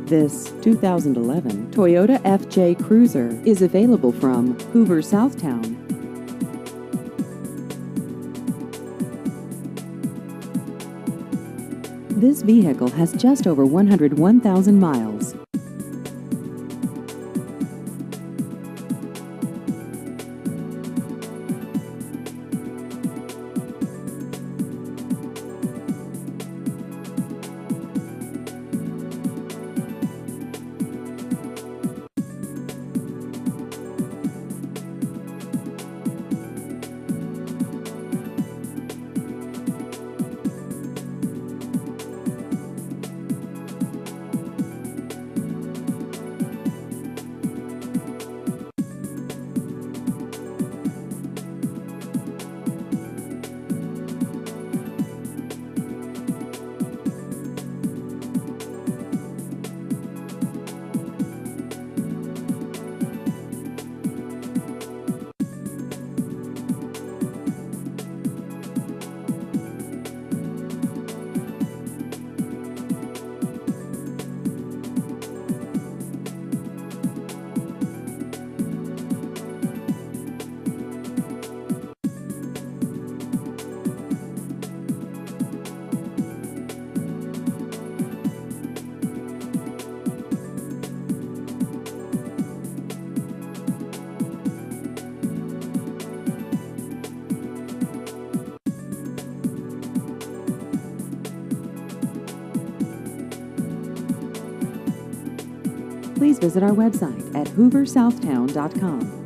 This 2011 Toyota FJ Cruiser is available from Hoover Southtown. This vehicle has just over 101,000 miles. Please visit our website at hooversouthtown.com.